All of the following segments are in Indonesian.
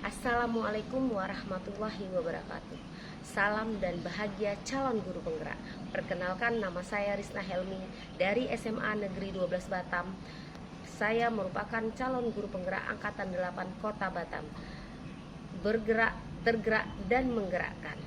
Assalamualaikum warahmatullahi wabarakatuh. Salam dan bahagia calon guru penggerak. Perkenalkan, nama saya Risna Helmi dari SMA Negeri 12 Batam. Saya merupakan calon guru penggerak Angkatan 8 Kota Batam. Bergerak, tergerak, dan menggerakkan.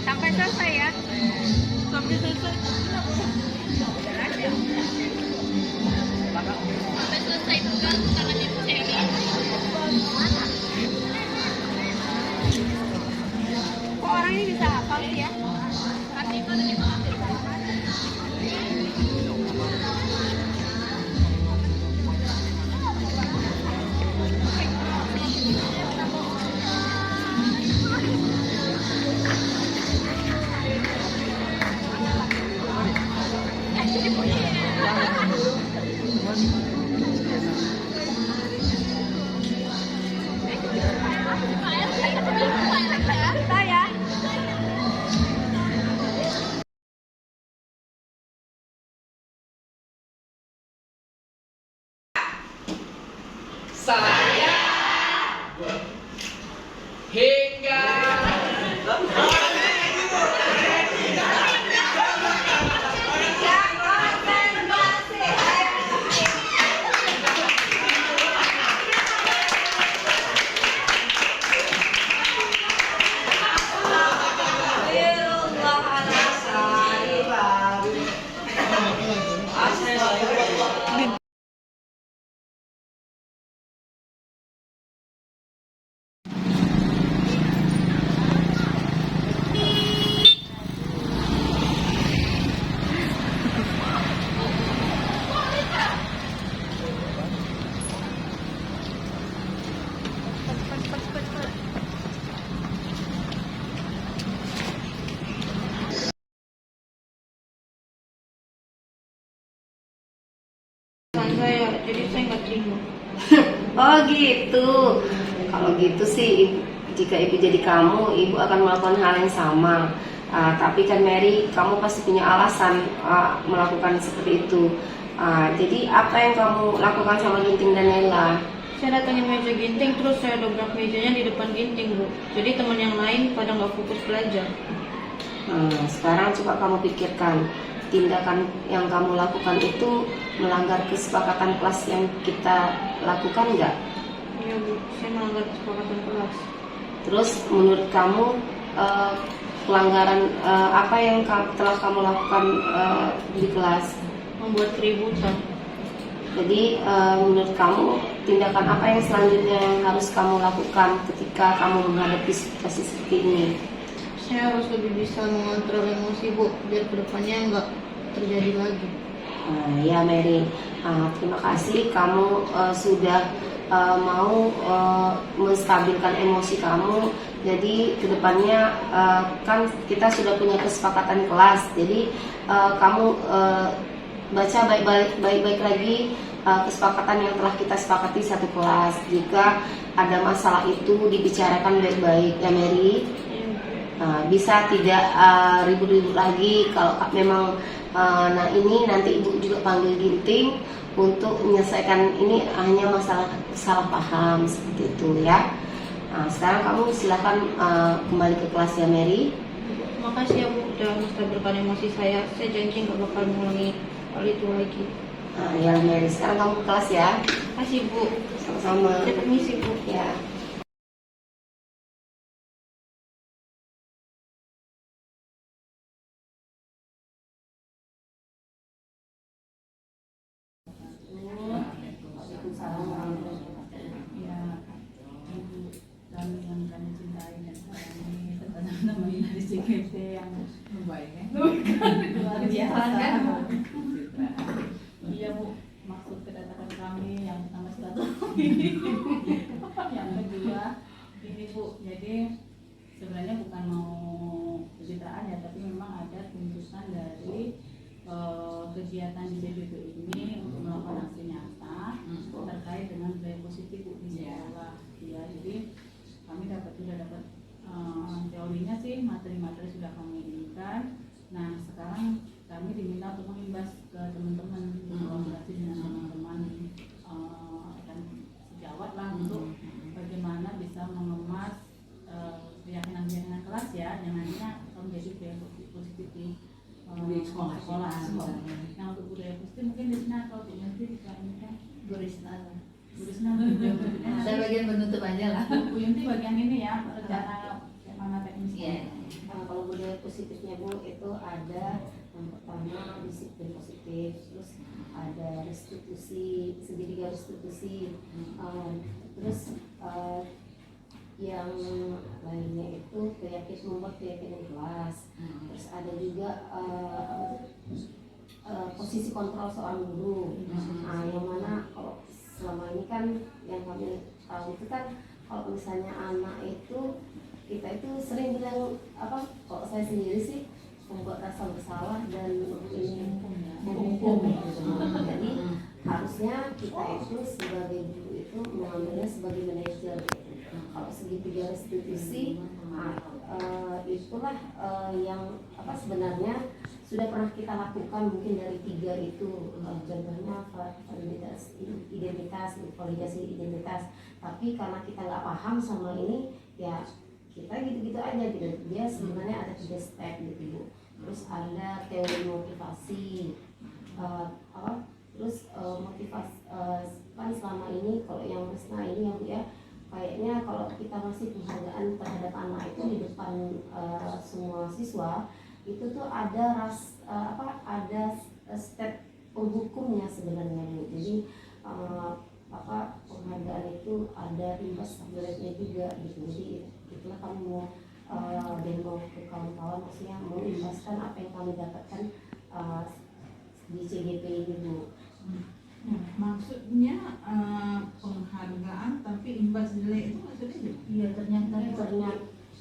Sampai selesai ya. Sampai selesai. Sampai selesai bukan tangan ibu Seri. Kok orang ini bisa hafal sih ya? Nanti itu ada di bawah. Saya hingga Saya, jadi saya nggak terima. Oh gitu. Kalau gitu sih, jika ibu jadi kamu, ibu akan melakukan hal yang sama. Tapi kan Mary, kamu pasti punya alasan melakukan seperti itu. Jadi apa yang kamu lakukan sama Ginting dan Nela? Saya datangin meja ginting, terus saya dobrak mejanya di depan ginting, Bu. Jadi teman yang lain pada nggak fokus belajar. Sekarang coba kamu pikirkan, tindakan yang kamu lakukan itu melanggar kesepakatan kelas yang kita lakukan nggak? Iya, Bu. Saya melanggar kesepakatan kelas. Terus menurut kamu pelanggaran apa yang telah kamu lakukan di kelas? Membuat keributan. Jadi menurut kamu tindakan apa yang selanjutnya yang harus kamu lakukan ketika kamu menghadapi situasi seperti ini? Saya harus lebih bisa mengontrol emosi, Bu, biar kedepannya nggak terjadi lagi. Ya Mary, terima kasih kamu sudah mau menstabilkan emosi kamu. Jadi kedepannya kan kita sudah punya kesepakatan kelas. Jadi kamu baca baik-baik lagi kesepakatan yang telah kita sepakati satu kelas. Jika ada masalah itu dibicarakan baik-baik ya Mary. Bisa tidak ribut-ribut lagi. Kalau memang nah ini nanti ibu juga panggil Ginting untuk menyelesaikan ini, hanya masalah salah paham seperti itu ya. Sekarang kamu silakan kembali ke kelas ya Mary. Makasih ya, Bu, udah menstabilkan emosi saya. Saya janji nggak bakal mengulangi hal itu lagi. Ya Mary, sekarang kamu ke kelas ya. Makasih, Bu. Sama-sama. Saya permisi, Bu. Ya. bukan dicintai dan sayangi serta teman-teman dari CGT yang Baiknya. luar biasa. Kan? Iya Bu, maksud kedatangan kami yang pertama silaturahmi, yang kedua ini Bu, jadi sebenarnya bukan mau pencitraan ya, tapi memang ada tuntutan dari kegiatan di CBP ini untuk melakukan aksi nyata terkait dengan budaya positif Bu di sekolah. Ya, jadi kami sudah dapat teorinya sih, materi-materi sudah kami inikan. Nah sekarang kami diminta untuk mengimbas ke teman-teman, berkolaborasi dengan teman-teman dan sejawat lah untuk bagaimana bisa mengemas keyakinan-keyakinan kelas ya, yang nantinya menjadi budaya positif di sekolah. Nah untuk budaya positif mungkin di sini atau di nanti dikelainkan Bu Risna. Saya bagian penutup aja lah. Bu Yunti bagian ini ya, rencana mana teknisnya. Kalau budaya positifnya Bu itu ada yang pertama disiplin positif, terus ada restitusi, segitiga restitusi, terus yang lainnya itu membuat keyakinan kelas, terus ada juga posisi kontrol seorang guru. Nah, yang mana kalau selama ini kan yang kami tahu itu kan kalau misalnya anak itu kita itu sering bilang apa, kalau saya sendiri sih membuat rasa bersalah dan ini menghukum gitu. Jadi harusnya kita itu sebagai guru itu mengambilnya sebagai manajer gitu. Kalau segitiga restitusi, itulah yang apa sebenarnya sudah pernah kita lakukan mungkin dari 3 itu, contohnya identitas, validasi identitas. Tapi karena kita nggak paham sama ini, ya kita gitu-gitu aja gitu. Dia sebenarnya ada 3 step gitu Bu. Terus ada teori motivasi, terus motivasi kan selama ini kalau yang Risna ini yang Bu ya, kayaknya kalau kita masih penghargaan terhadap anak itu di depan semua siswa itu tuh ada ada step penghukumnya sebenarnya Bu. Jadi penghargaan itu ada imbas jeleknya juga gitu. Jadi itulah kami mau demo ke kawan-kawan, maksudnya mengimbaskan apa yang kami dapatkan di CGP ini Bu. Maksudnya penghargaan tapi imbas jelek itu maksudnya? Iya ternyata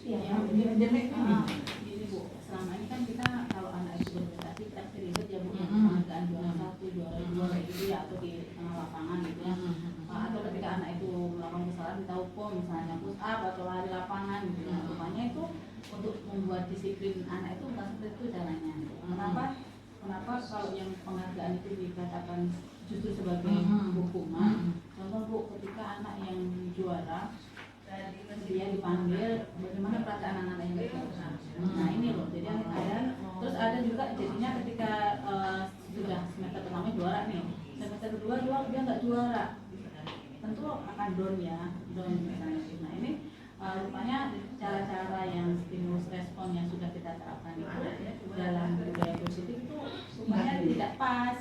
Iya, ya, jelek ini. Gini Bu, selama ini kan kita kalau anak itu berprestasi kita ribet ya Bu, penghargaan juara 1, juara 2 kayak gitu ya, atau di tengah lapangan gitu ya. Atau ketika anak itu melakukan kesalahan kita hukum, misalnya push up atau lari lapangan gitu ya. Rupanya itu untuk membuat disiplin anak itu bukan seperti itu caranya. Kenapa kalau yang penghargaan itu dikatakan justru sebagai hukuman? Contoh Bu, ketika anak yang juara dia dipanggil, bagaimana perasaan anak-anak yang juara? Nah ini loh, jadi terus ada juga jadinya ketika sudah semester pertama juara nih, semester kedua dia nggak juara, tentu akan down misalnya. Nah ini rupanya cara-cara yang stimulus respon yang sudah kita terapkan itu dalam budaya positif itu rupanya tidak pas.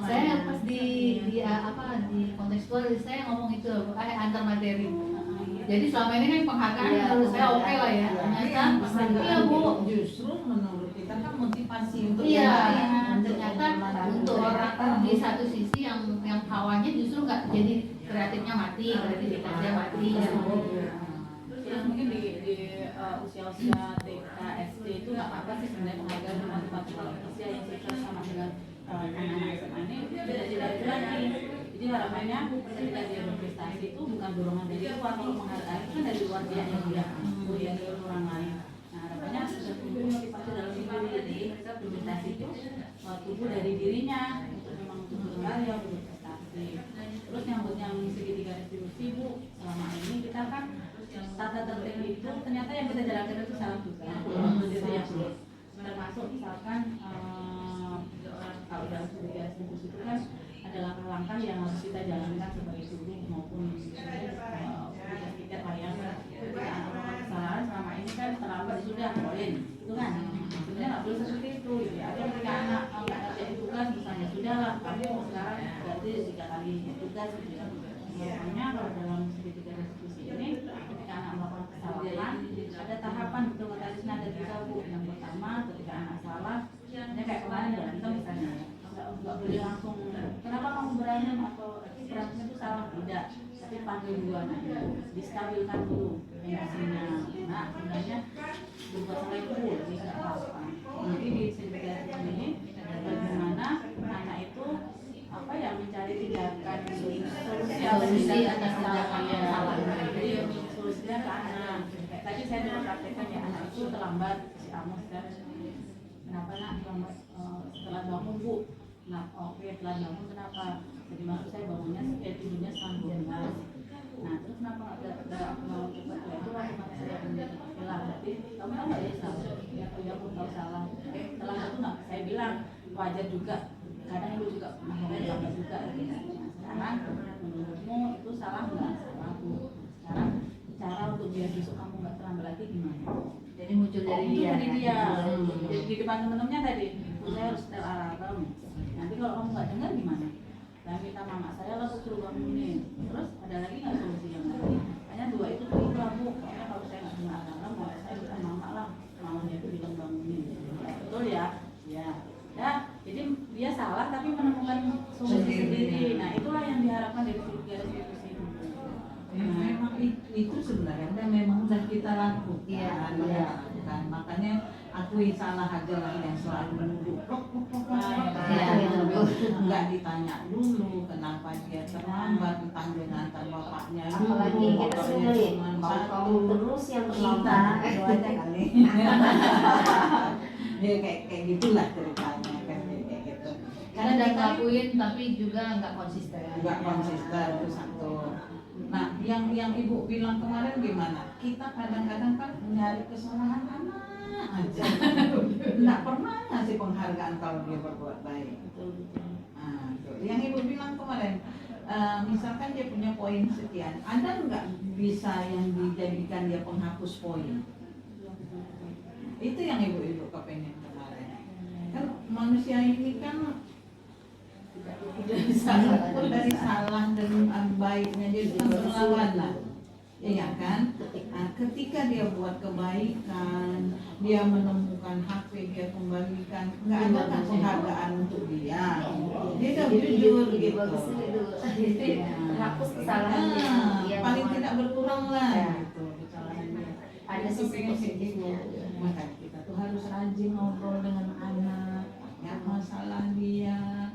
Saya pas di kontekstual saya ngomong itu antar materi. Jadi selama ini kan penghargaan menurut saya oke lah ya. Ternyata iya Bu, justru menurut kita kan motivasi untuk ternyata untuk orang di satu sisi yang hawanya justru nggak, jadi kreatifnya mati, kreativitasnya mati. Terus mungkin di usia-usia TK, SD itu nggak apa-apa sih sebenarnya penghargaan cuma tempat usia yang sukses sama dengan anak-anak SMA ini tidak lagi. Jadi harapannya ketika dia berprestasi itu bukan dorongan dari luar, kalau penghargaan itu kan dari luar dia yang dia dari orang lain. Nah harapannya tumbuh motivasi dalam diri, jadi berprestasi itu tumbuh dari dirinya untuk memang untuk berkarya, berprestasi. Terus yang segitiga restitusi Bu, selama ini kita kan tata tertib itu ternyata yang kita jalankan itu salah juga. Gitu ya. Termasuk misalkan kalau dalam segitiga restitusi itu kan ada langkah-langkah yang harus kita jalankan sebagai guru maupun tiket layang. Anak kesalahan selama ini kan terlambat sudah poin, itu kan sebenarnya nggak boleh seperti itu. Atau ketika anak nggak ngerjain tugas misalnya sudahlah kamu sekarang berarti 3 kali tugas gitu ya. Makanya kalau dalam segitiga restitusi ini ketika anak boleh langsung kenapa kamu berantem atau berantem itu salah, tidak, tapi panggil dulu anaknya, distabilkan dulu emosinya. Nah sebenarnya berbuat salah itu boleh, tidak apa-apa. Jadi di cerita ini bagaimana anak itu apa ya, mencari tindakan solusi atas tindakan yang salah. Jadi solusinya ke anak. Kayak tadi saya sudah praktekkan ya, anak itu terlambat, si Amos dan kenapa nak terlambat, setelah bangun bu. Nah oke, setelah bangun kenapa? Jadi maksud saya bangunnya tidurnya setengah 12. Nah terus kenapa nggak mau cepat? Ya itu lah kata saya bilang, berarti kamu tahu nggak ya salah? Ya aku tahu salah. Setelah itu nggak, saya bilang wajar juga. Kadang ibu juga terlambat juga. Sekarang menurutmu itu salah nggak? Salah bu. Sekarang cara untuk biar besok kamu nggak terlambat lagi gimana? Jadi muncul dari dia. Dari dia. Jadi di depan teman-temannya tadi, saya harus setel alarm. Nanti kalau kamu nggak dengar gimana? Saya minta mama saya lah suruh bangunin. Terus ada lagi nggak solusi yang lain? Hanya dua itu tuh ibu aku. Karena kalau saya nggak dengar alarm, saya minta mama lah. Mamanya itu bilang bangunin. Betul ya? Ya. Ya. Jadi dia salah tapi menemukan solusi sendiri. Nah itulah yang diharapkan dari institusi. Memang itu sebenarnya memang udah kita lakukan. Iya. Makanya akui salah aja lah yang selalu menuduh. Nggak ditanya dulu kenapa dia terlambat, entah dengan antar bapaknya dulu. Apalagi kita sendiri mau kamu terus yang terlambat. Itu aja kali. Ya kayak gitulah ceritanya kan kayak gitu. Karena udah ngelakuin tapi juga nggak konsisten. Nggak konsisten itu satu. Nah, yang ibu bilang kemarin gimana? Kita kadang-kadang kan nyari kesalahan anak aja. Nggak pernah ngasih penghargaan kalau dia berbuat baik. Nah, tuh. Yang ibu bilang kemarin, misalkan dia punya poin sekian, ada nggak bisa yang dijadikan dia penghapus poin? Itu yang ibu kepengen kemarin. Kan manusia ini kan dari salah dan baiknya dia kan berlawanan, ya kan? Nah, ketika dia buat kebaikan, dia menemukan HP dia kembalikan, nggak ada kan penghargaan untuk dia. Dia udah jujur gitu. Hapus kesalahannya. Dia Paling mau- tidak berkurang lah. Ya. Gitu kesalahannya. Ada sisi positifnya. Maka kita tuh harus rajin ngobrol dengan anak, tanya masalah dia.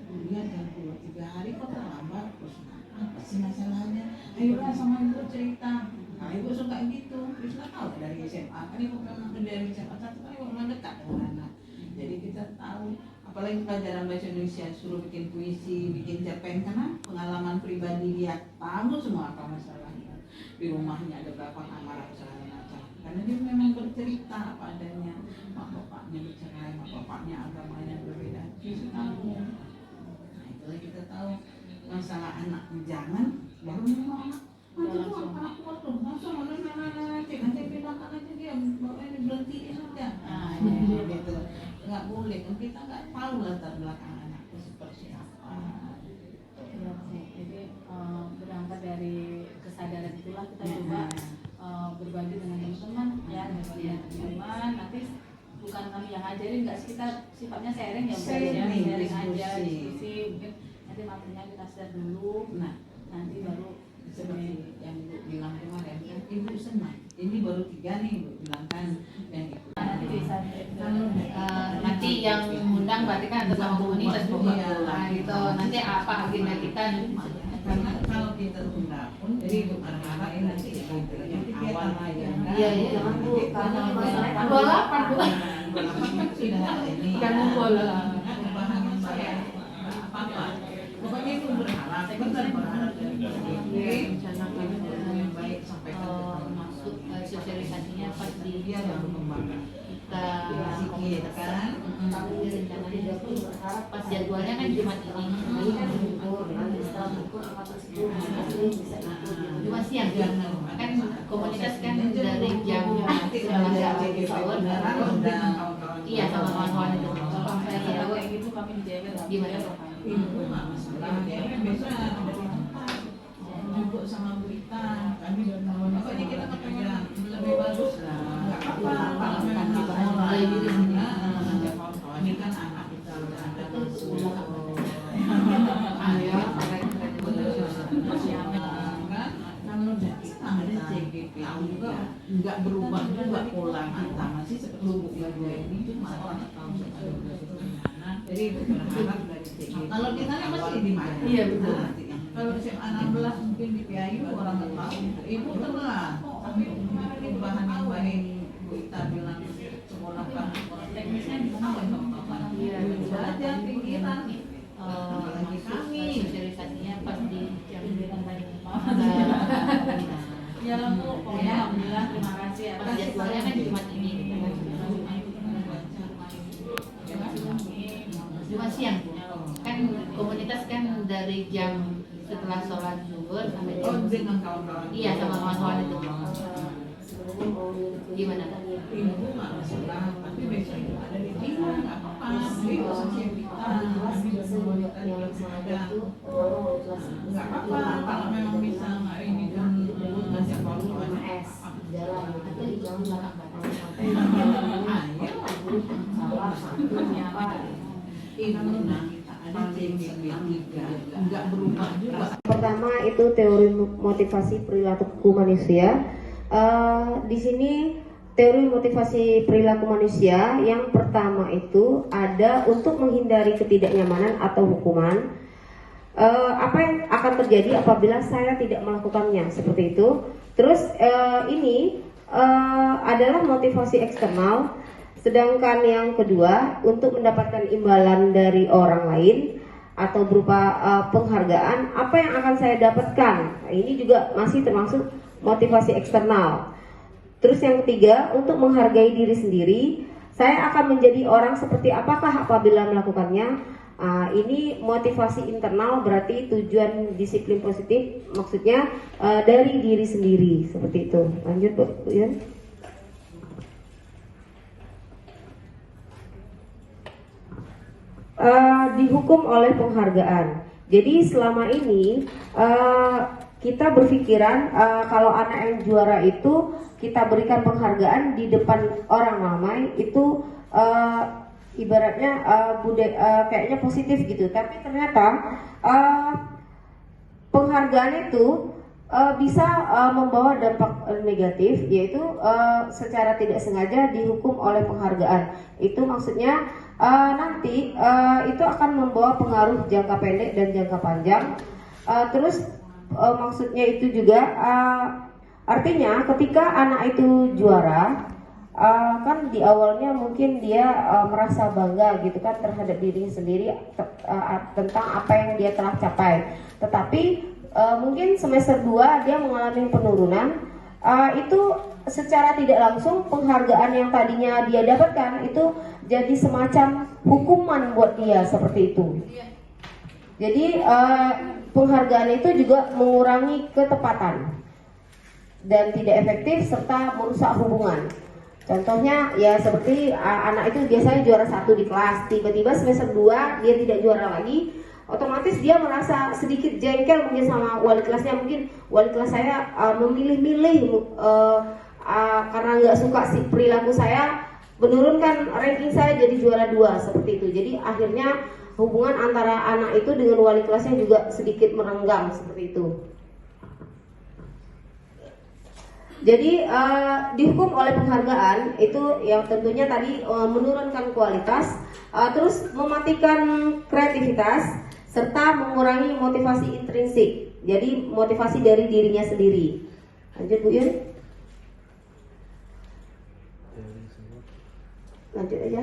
Dia dan 2-3 hari kok terlambat, terus apa sih masalahnya? Ayolah sama ibu cerita. Nah ibu suka gitu, terus nggak tahu dari SMA kan ibu memang dari SMA satu kan ibu memang dekat dengan anak. Jadi kita tahu, apalagi pelajaran bahasa Indonesia suruh bikin puisi, bikin cerpen karena pengalaman pribadi dia tahu semua apa masalahnya. Di rumahnya ada berapa kamar segala macam. Karena dia memang bercerita apa adanya. Mak bapaknya bercerai, mak bapaknya agamanya berbeda. Dia tahu. Kalau kita tahu masalah anak jangan baru memang anak anak kuat tuh langsung nanti bilangkan aja dia bahwa ini berhentiin aja. Nah gitu nggak boleh kan kita nggak tahu latar belakang anak itu seperti apa. Jadi berangkat dari kesadaran itulah kita coba berbagi dengan teman-teman ya, berbagi dengan teman-teman. Nanti bukan kami yang ngajarin, nggak sih, kita sifatnya sharing ya, sharing aja, diskusi. Mungkin nanti materinya kita share dulu. Nah Nanti baru seperti yang ibu bilang kemarin kan ibu senang ini baru 3 nih ibu bilang kan yang ikut. nanti bisa Nanti yang undang berarti kan atas nama komunitas Bu. Iya. Nah gitu. Nanti apa agenda kita? Karena kalau kita tunda pun jadi ibu harap ini nanti yang awal aja. Iya iya. Jangan Bu, karena masalahnya 28 Bu. Kan sudah ini. Kan bola. Pembahasan saya apa-apa. Pokoknya itu berharap, benar berharap dari yang baik sampai Masuk sosialisasinya pas di dia baru kembangkan. kita Sikit kan. rencananya pas jadwalnya kan Jumat ini kan libur, nanti setelah libur angkatan 10 bisa ikut. Cuma siang kan komunitas kan dari jam nanti setelah udah jam JGP sahur beneran udah iya sama kawan-kawan itu kalau saya saya tahu kayak gitu kami dijaga gimana ibu nggak masalah dia kan biasa ada di tempat juga sama berita kami pokoknya kita kepengen lebih bagus lah nggak apa-apa kalau memang kita mulai gitu ini kan anak kita udah ada nggak berubah juga pola kita, masih seperti lubuk dua ini, cuma orang nggak tahu ada anak. Jadi berharap dari TG. Kalau di sana masih di mana? iya betul. Kalau SMA 16 mungkin di PAYU orang nggak tahu. Ibu telah, tapi perubahan yang baik. Bu Ita bilang sekolahkan sekolah teknisnya di sana Iya, bisa aja pikiran. Lagi kami. Sosialisasinya pas di jam dengan tadi. Nah, Ya lah Bu, pokoknya alhamdulillah terima kasih atas jadwalnya kan Jumat ini. Jumat siang kan komunitas kan dari jam setelah sholat zuhur sampai Oh, jam dengan kawan-kawan. iya sama kawan-kawan itu Sebenarnya mau gimana kan? Ibu nggak masalah, tapi besok itu ada di TV nggak apa-apa. Itu sosial kita, kami berkomunitas yang ada. sengaja itu mau kelas Nggak apa-apa kalau memang bisa nggak ini kan ngajak kawan-kawan. S jalan atau di jalan belakang sampai salah satunya apa Ibu nah kita ada TGB 3 nggak berubah juga. pertama itu teori motivasi perilaku manusia. Di sini teori motivasi perilaku manusia yang pertama itu ada untuk menghindari ketidaknyamanan atau hukuman. Apa yang akan terjadi apabila saya tidak melakukannya seperti itu. Terus ini adalah motivasi eksternal. Sedangkan yang kedua untuk mendapatkan imbalan dari orang lain atau berupa penghargaan, apa yang akan saya dapatkan? Nah, ini juga masih termasuk motivasi eksternal. Terus yang ketiga untuk menghargai diri sendiri, saya akan menjadi orang seperti apakah apabila melakukannya? Ini motivasi internal, berarti tujuan disiplin positif maksudnya dari diri sendiri seperti itu. Lanjut Bu Yun. Dihukum oleh penghargaan. Jadi selama ini kita berpikiran kalau anak yang juara itu kita berikan penghargaan di depan orang ramai itu ibaratnya kayaknya positif gitu. Tapi ternyata penghargaan itu bisa membawa dampak negatif, yaitu secara tidak sengaja dihukum oleh penghargaan. Itu maksudnya nanti itu akan membawa pengaruh jangka pendek dan jangka panjang. Terus maksudnya itu juga artinya ketika anak itu juara, kan di awalnya mungkin dia merasa bangga gitu kan terhadap dirinya sendiri tentang apa yang dia telah capai. Tetapi mungkin semester 2 dia mengalami penurunan. Itu secara tidak langsung penghargaan yang tadinya dia dapatkan itu jadi semacam hukuman buat dia seperti itu. Jadi penghargaan itu juga mengurangi ketepatan dan tidak efektif serta merusak hubungan. Contohnya ya seperti anak itu biasanya juara 1 di kelas, tiba-tiba semester 2 dia tidak juara lagi, otomatis dia merasa sedikit jengkel mungkin sama wali kelasnya. Mungkin wali kelas saya memilih-milih karena nggak suka si perilaku saya, menurunkan ranking saya jadi juara 2 seperti itu. Jadi akhirnya hubungan antara anak itu dengan wali kelasnya juga sedikit merenggang seperti itu. Jadi dihukum oleh penghargaan itu yang tentunya tadi menurunkan kualitas, terus mematikan kreativitas serta mengurangi motivasi intrinsik. Jadi motivasi dari dirinya sendiri. Lanjut Bu Yun. Lanjut aja.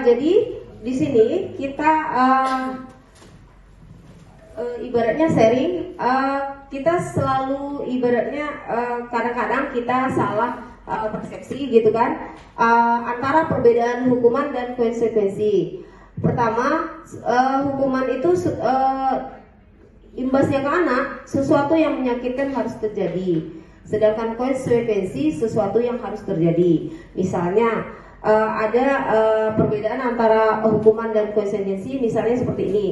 Jadi di sini kita ibaratnya sharing, kita selalu ibaratnya kadang-kadang kita salah persepsi gitu kan antara perbedaan hukuman dan konsekuensi. Pertama, hukuman itu imbasnya ke anak sesuatu yang menyakitkan harus terjadi, sedangkan konsekuensi sesuatu yang harus terjadi. Misalnya ada perbedaan antara hukuman dan konsekuensi, misalnya seperti ini.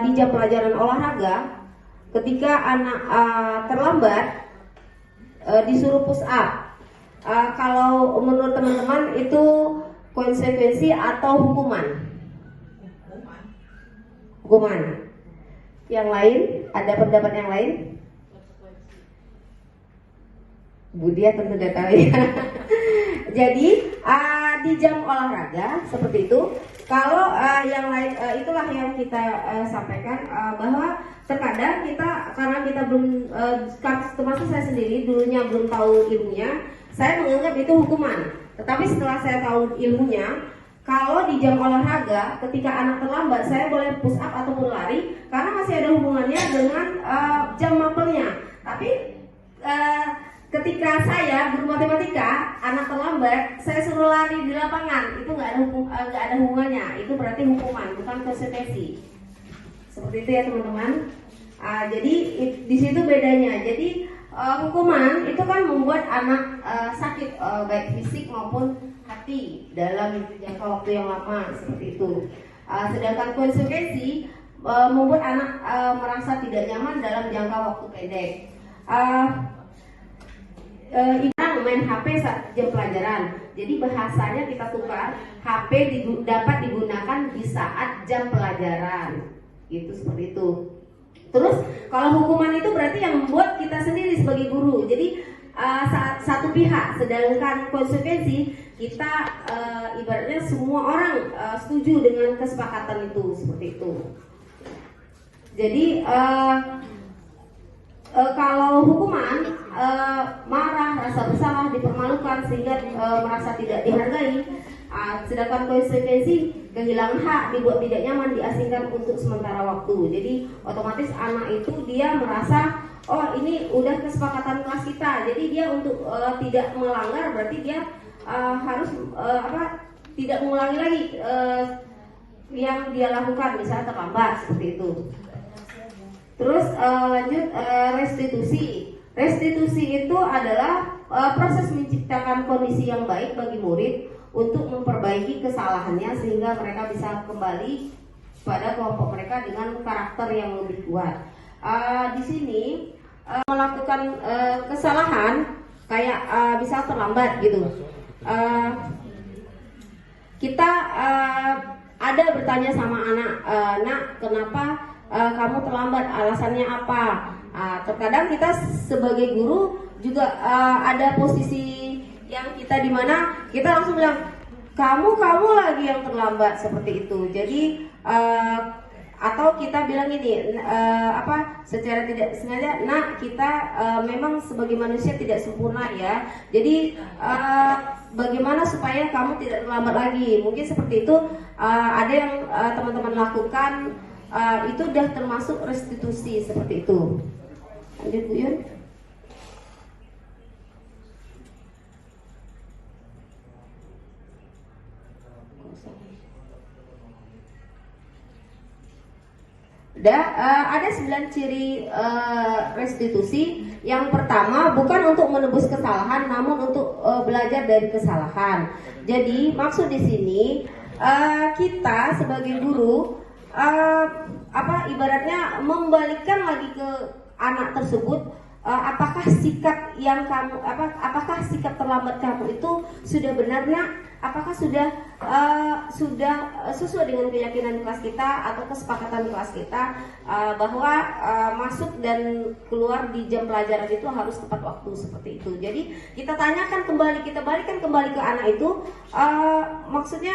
Di jam pelajaran olahraga, ketika anak terlambat disuruh push up, kalau menurut teman-teman itu konsekuensi atau hukuman? hukuman. Yang lain, ada pendapat yang lain? Budia tentu udah tahu ya. Jadi di jam olahraga seperti itu. Kalau yang lain itulah yang kita sampaikan bahwa terkadang kita karena kita belum termasuk saya sendiri dulunya belum tahu ilmunya, saya menganggap itu hukuman. Tetapi setelah saya tahu ilmunya, kalau di jam olahraga ketika anak terlambat saya boleh push up ataupun lari karena masih ada hubungannya dengan jam mapelnya. Tapi ketika saya guru matematika, anak terlambat, saya suruh lari di lapangan, itu nggak ada hubungannya. Itu berarti hukuman, bukan konsekuensi. Seperti itu ya teman-teman. Jadi di situ bedanya. Jadi hukuman itu kan membuat anak sakit baik fisik maupun hati dalam jangka waktu yang lama seperti itu. Sedangkan konsekuensi membuat anak merasa tidak nyaman dalam jangka waktu pendek. Kita main HP saat jam pelajaran. Jadi bahasanya kita tukar, HP dapat digunakan di saat jam pelajaran. Gitu seperti itu. Terus kalau hukuman itu berarti yang membuat kita sendiri sebagai guru. Jadi satu pihak, sedangkan konsekuensi kita ibaratnya semua orang setuju dengan kesepakatan itu seperti itu. Jadi kalau hukuman marah, rasa bersalah, dipermalukan sehingga merasa tidak dihargai, sedangkan konsekuensi kehilangan hak, dibuat tidak nyaman, diasingkan untuk sementara waktu. Jadi otomatis anak itu dia merasa oh ini udah kesepakatan kelas kita, jadi dia untuk tidak melanggar berarti dia harus tidak mengulangi lagi yang dia lakukan, misalnya terlambat seperti itu. Terus lanjut restitusi. Restitusi itu adalah proses menciptakan kondisi yang baik bagi murid untuk memperbaiki kesalahannya sehingga mereka bisa kembali pada kelompok mereka dengan karakter yang lebih kuat. Di sini melakukan kesalahan kayak bisa terlambat gitu. Kita ada bertanya sama anak, nak kenapa kamu terlambat, alasannya apa? Terkadang kita sebagai guru juga ada posisi yang kita di mana kita langsung bilang kamu lagi yang terlambat seperti itu. Jadi atau kita bilang ini secara tidak sengaja, nak kita memang sebagai manusia tidak sempurna ya. Jadi bagaimana supaya kamu tidak terlambat lagi? Mungkin seperti itu. Ada yang teman-teman lakukan. Itu sudah termasuk restitusi seperti itu. Lanjut Bu Yun. Ada 9 ciri restitusi. Yang pertama, bukan untuk menebus kesalahan, namun untuk belajar dari kesalahan. Jadi maksud di sini kita sebagai guru ibaratnya membalikkan lagi ke anak tersebut, apakah sikap terlambat kamu itu sudah benarnya, apakah sudah sesuai dengan keyakinan kelas kita atau kesepakatan kelas kita bahwa masuk dan keluar di jam pelajaran itu harus tepat waktu seperti itu. Jadi kita tanyakan kembali, kita balikan kembali ke anak itu, maksudnya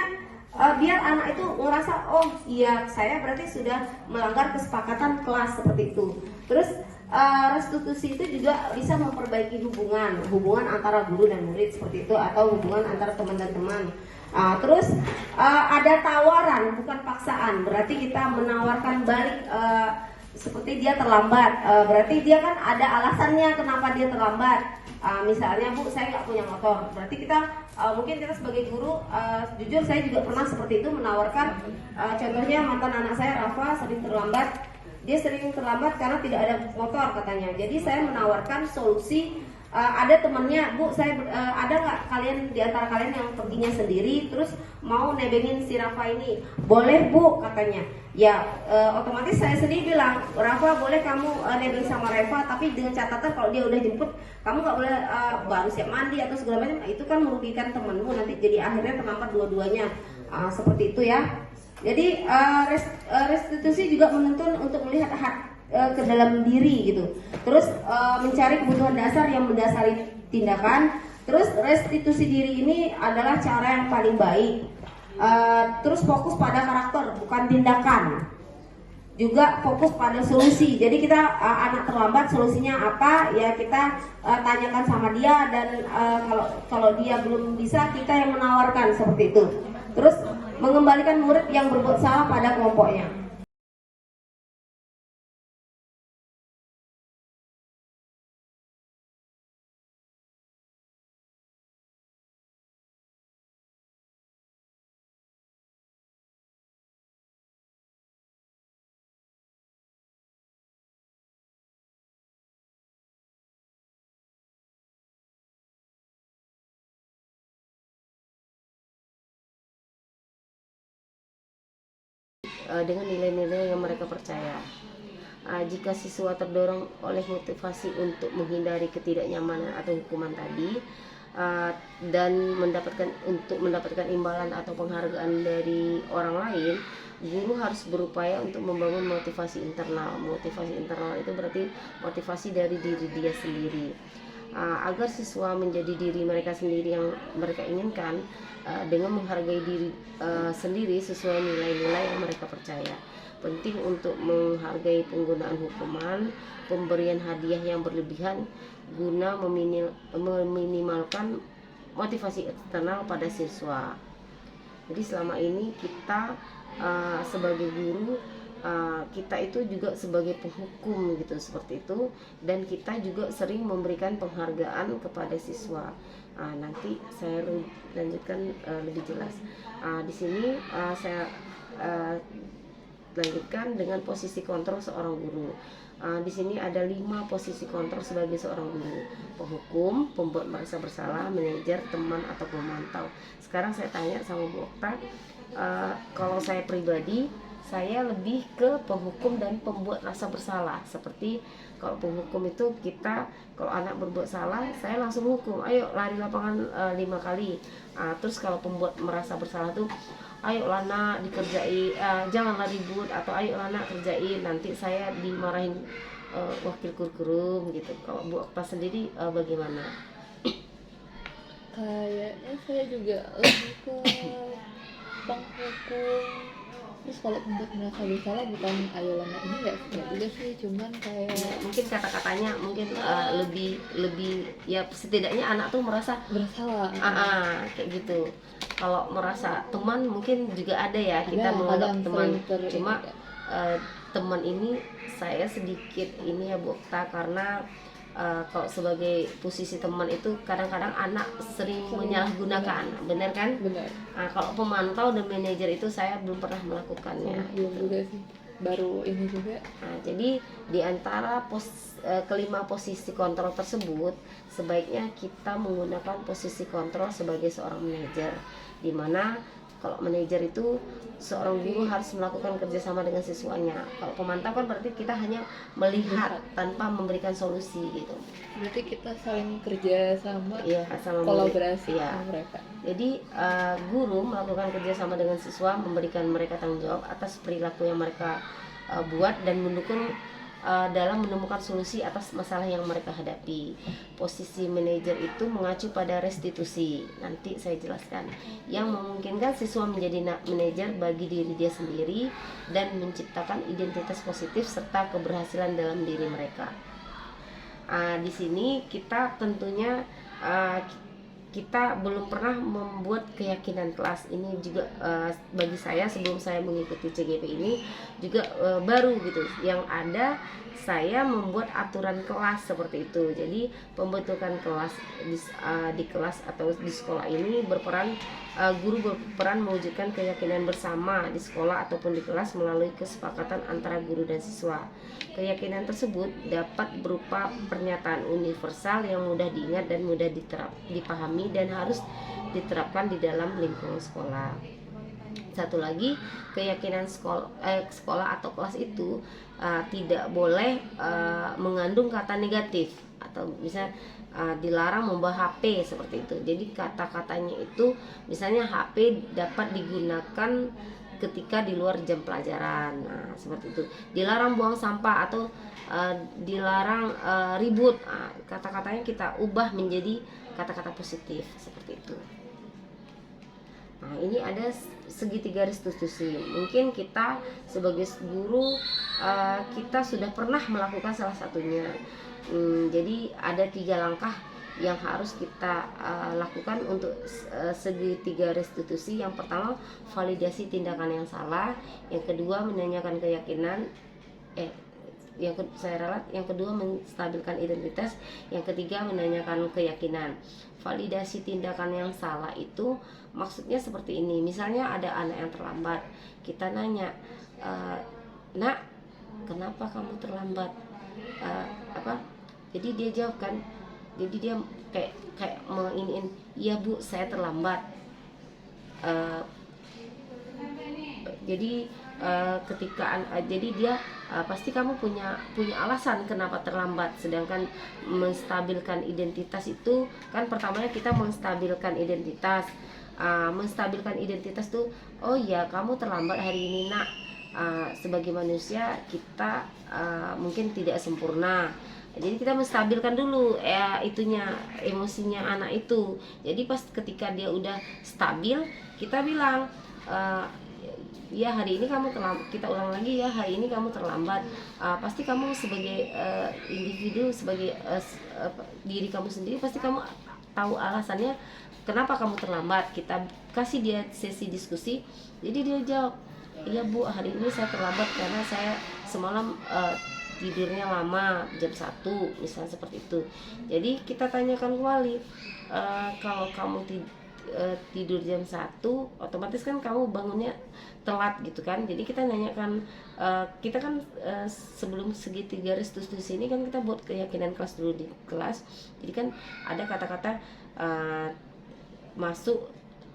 biar anak itu ngerasa oh iya saya berarti sudah melanggar kesepakatan kelas seperti itu. Terus restitusi itu juga bisa memperbaiki hubungan antara guru dan murid seperti itu, atau hubungan antara teman dan teman. Terus ada tawaran bukan paksaan, berarti kita menawarkan balik. Seperti dia terlambat, berarti dia kan ada alasannya kenapa dia terlambat. Misalnya Bu, saya nggak punya motor, berarti kita mungkin kita sebagai guru, jujur saya juga pernah seperti itu menawarkan. Contohnya mantan anak saya Rafa sering terlambat, dia sering terlambat karena tidak ada motor katanya. Jadi saya menawarkan solusi. Ada temannya, Bu, saya ada nggak kalian di antara kalian yang perginya sendiri terus mau nebengin si Rafa ini? Boleh Bu, katanya. Ya otomatis saya sendiri bilang, Rafa boleh kamu nebeng sama Rafa, tapi dengan catatan kalau dia udah jemput kamu nggak boleh baru siap mandi atau segala macam. Itu kan merugikan temanmu, nanti jadi akhirnya terlambat dua-duanya. Seperti itu ya. Jadi restitusi juga menuntun untuk melihat hak ke dalam diri gitu. Terus mencari kebutuhan dasar yang mendasari tindakan. Terus restitusi diri ini adalah cara yang paling baik. Terus fokus pada karakter bukan tindakan. Juga fokus pada solusi. Jadi kita anak terlambat solusinya apa? Ya kita tanyakan sama dia dan kalau dia belum bisa kita yang menawarkan seperti itu. Terus mengembalikan murid yang berbuat salah pada kelompoknya. Dengan nilai-nilai yang mereka percaya. Jika siswa terdorong oleh motivasi untuk menghindari ketidaknyamanan atau hukuman tadi dan mendapatkan imbalan atau penghargaan dari orang lain, guru harus berupaya untuk membangun motivasi internal. Motivasi internal itu berarti motivasi dari diri dia sendiri. Agar siswa menjadi diri mereka sendiri yang mereka inginkan dengan menghargai diri sendiri sesuai nilai-nilai yang mereka percaya. Penting untuk menghargai penggunaan hukuman, pemberian hadiah yang berlebihan guna meminimalkan motivasi eksternal pada siswa. Jadi selama ini kita sebagai guru kita itu juga sebagai penghukum gitu seperti itu, dan kita juga sering memberikan penghargaan kepada siswa. Nanti saya lanjutkan lebih jelas. Di sini saya lanjutkan dengan posisi kontrol seorang guru. Di sini ada 5 posisi kontrol sebagai seorang guru: penghukum, pembuat merasa bersalah, manajer, teman atau pemantau. Sekarang saya tanya sama Bu Okta, kalau saya pribadi saya lebih ke penghukum dan pembuat rasa bersalah. Seperti kalau penghukum itu kita kalau anak berbuat salah saya langsung hukum, ayo lari lapangan 5 kali. Terus kalau pembuat merasa bersalah tuh, ayo Lana dikerjai, janganlah ribut, atau ayo Lana kerjain, nanti saya dimarahin wakil kurikulum gitu. Kalau Bu Okta sendiri bagaimana? Kayaknya saya juga lebih ke penghukum. Terus kalau membuat merasa bersalah bukan ayo Lana ini nggak juga sih, cuman kayak Mungkin kata-katanya mungkin lebih ya setidaknya anak tuh merasa bersalah. kayak gitu. Kalau merasa teman mungkin juga ada ya, kita Ada menganggap yang teman, sering cuma teman ini saya sedikit ini ya Bu Okta, karena kalau sebagai posisi teman itu kadang-kadang anak sering menyalahgunakan, benar kan? Benar. Kalau pemantau dan manajer itu saya belum pernah melakukannya. Belum juga sih, baru ini juga. Jadi di antara kelima posisi kontrol tersebut, sebaiknya kita menggunakan posisi kontrol sebagai seorang manajer, di mana kalau manajer itu seorang guru harus melakukan kerjasama dengan siswanya. Kalau pemantau kan berarti kita hanya melihat tanpa memberikan solusi gitu. Berarti kita saling kerja sama, Iya, sama kolaborasi iya. sama mereka. Jadi guru melakukan kerjasama dengan siswa, memberikan mereka tanggung jawab atas perilaku yang mereka buat dan mendukung dalam menemukan solusi atas masalah yang mereka hadapi. Posisi manajer itu mengacu pada restitusi, nanti saya jelaskan, yang memungkinkan siswa menjadi manajer bagi diri dia sendiri dan menciptakan identitas positif serta keberhasilan dalam diri mereka. Di sini kita tentunya kita belum pernah membuat keyakinan kelas. Ini juga bagi saya sebelum saya mengikuti CGP ini juga baru gitu. Yang ada saya membuat aturan kelas seperti itu. Jadi pembentukan kelas di kelas atau di sekolah ini berperan, guru berperan mewujudkan keyakinan bersama di sekolah ataupun di kelas melalui kesepakatan antara guru dan siswa. Keyakinan tersebut dapat berupa pernyataan universal yang mudah diingat dan mudah dipahami dan harus diterapkan di dalam lingkungan sekolah. Satu lagi, keyakinan sekolah atau kelas itu tidak boleh mengandung kata negatif, atau misalnya dilarang membawa HP seperti itu. Jadi kata-katanya itu misalnya HP dapat digunakan ketika di luar jam pelajaran. Nah, seperti itu. Dilarang buang sampah atau dilarang ribut. Nah, kata-katanya kita ubah menjadi kata-kata positif seperti itu. Nah, ini ada segitiga restitusi. Mungkin kita sebagai guru kita sudah pernah melakukan salah satunya. Jadi ada 3 langkah yang harus kita lakukan untuk segitiga restitusi. Yang pertama, validasi tindakan yang salah. Yang kedua, menanyakan keyakinan. Saya ralat. Yang kedua, menstabilkan identitas. Yang ketiga, menanyakan keyakinan. Validasi tindakan yang salah itu maksudnya seperti ini. Misalnya ada anak yang terlambat, kita nanya, nak, kenapa kamu terlambat? Jadi dia jawab kan. Jadi dia kayak menginiin, iya bu, saya terlambat. Jadi jadi dia pasti kamu punya alasan kenapa terlambat. Sedangkan menstabilkan identitas itu kan pertamanya kita menstabilkan identitas. Menstabilkan identitas tuh, oh ya kamu terlambat hari ini nak. Sebagai manusia kita mungkin tidak sempurna. Jadi kita menstabilkan dulu emosinya anak itu. Jadi pas ketika dia udah stabil, kita bilang, ya hari ini kamu terlambat. Kita ulang lagi, ya hari ini kamu terlambat. Pasti kamu sebagai individu, sebagai diri kamu sendiri, pasti kamu tahu alasannya kenapa kamu terlambat. Kita kasih dia sesi diskusi. Jadi dia jawab, iya bu, hari ini saya terlambat karena saya semalam tidurnya lama, jam 1 misalnya seperti itu. Jadi kita tanyakan kembali, kalau kamu tidur jam 1, otomatis kan kamu bangunnya telat gitu kan. Jadi kita nanyakan, kita kan sebelum segitiga restitusi ini kan kita buat keyakinan kelas dulu di kelas. Jadi kan ada kata-kata masuk